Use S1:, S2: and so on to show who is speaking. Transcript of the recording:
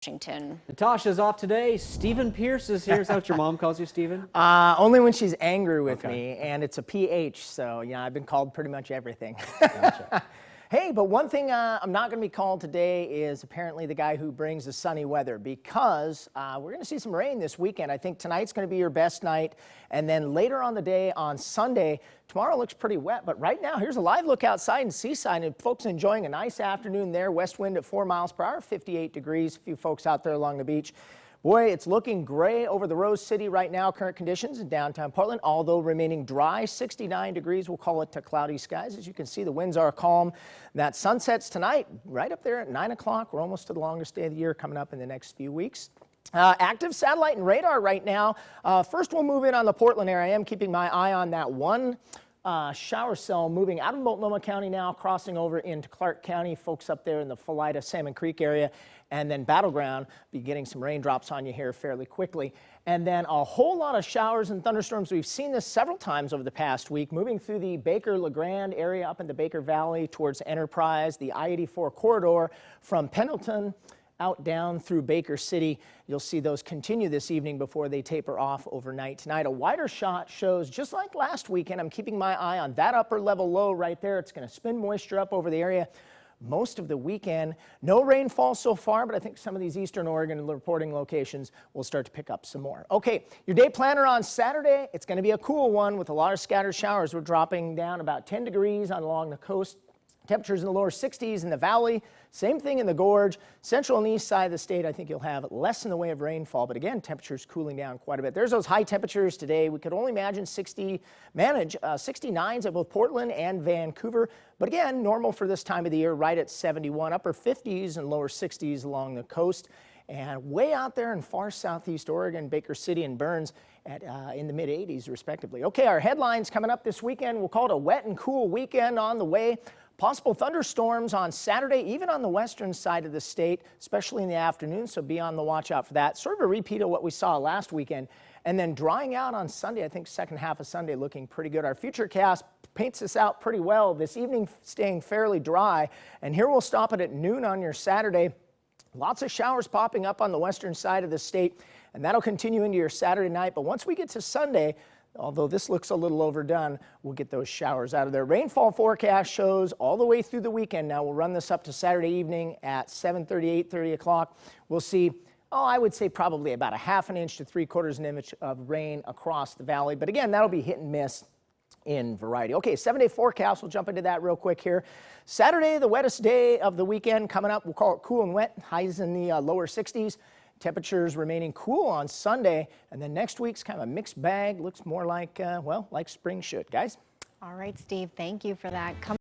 S1: Washington.
S2: Natasha's off today. Stephen Pierce is here. Is that what your mom calls you, Stephen?
S3: Only when she's angry with me, and it's a PH, so yeah, I've been called pretty much everything.
S2: Gotcha.
S3: Hey, but one thing I'm not going to be called today is apparently the guy who brings the sunny weather, because we're going to see some rain this weekend. I think tonight's going to be your best night, and then later on the day on Sunday, tomorrow looks pretty wet, but right now here's a live look outside in Seaside, and folks enjoying a nice afternoon there. West wind at 4 miles per hour, 58 degrees. A few folks out there along the beach. Boy, it's looking gray over the Rose City right now. Current conditions in downtown Portland, although remaining dry, 69 degrees. We'll call it to cloudy skies. As you can see, the winds are calm. That sunsets tonight right up there at 9 o'clock. We're almost to the longest day of the year coming up in the next few weeks. Active satellite and radar right now. First, we'll move in on the Portland area. I am keeping my eye on that one shower cell moving out of Multnomah County now, crossing over into Clark County. Folks up there in the Philida, Salmon Creek area, and then Battleground be getting some raindrops on you here fairly quickly. And then a whole lot of showers and thunderstorms. We've seen this several times over the past week, moving through the Baker-LeGrand area up in the Baker Valley towards Enterprise, the I-84 corridor from Pendleton out down through Baker City. You'll see those continue this evening before they taper off overnight tonight. A wider shot shows, just like last weekend, I'm keeping my eye on that upper level low right there. It's going to spin moisture up over the area most of the weekend. No rainfall so far, but I think some of these eastern Oregon reporting locations will start to pick up some more. Okay, your day planner on Saturday, it's going to be a cool one with a lot of scattered showers. We're dropping down about 10 degrees along the coast. Temperatures in the lower 60s in the valley. Same thing in the gorge. Central and east side of the state, I think you'll have less in the way of rainfall, but again, temperatures cooling down quite a bit. There's those high temperatures today. We could only imagine 69s at both Portland and Vancouver, but again, normal for this time of the year, right at 71, upper 50s and lower 60s along the coast. And way out there in far southeast Oregon, Baker City and Burns at in the mid-80s respectively. Okay, our headlines coming up this weekend. We'll call it a wet and cool weekend on the way. Possible thunderstorms on Saturday, even on the western side of the state, especially in the afternoon, so be on the watch out for that. Sort of a repeat of what we saw last weekend. And then drying out on Sunday, I think second half of Sunday looking pretty good. Our FUTURECAST paints this out pretty well. This evening staying fairly dry. And here we'll stop it at noon on your Saturday. Lots of showers popping up on the western side of the state, and that'll continue into your Saturday night. But once we get to Sunday, although this looks a little overdone, we'll get those showers out of there. Rainfall forecast shows all the way through the weekend. Now we'll run this up to Saturday evening at 7:30, 8:30 o'clock. We'll see, I would say probably about a ½ inch to 3/4 an inch of rain across the valley. But again, that'll be hit and miss in variety. Okay, 7-day forecast. We'll jump into that real quick here. Saturday, the wettest day of the weekend coming up. We'll call it cool and wet. Highs in the lower 60s. Temperatures remaining cool on Sunday. And then next week's kind of a mixed bag. Looks more like, well, like spring should. Guys?
S1: All right, Steve, thank you for that.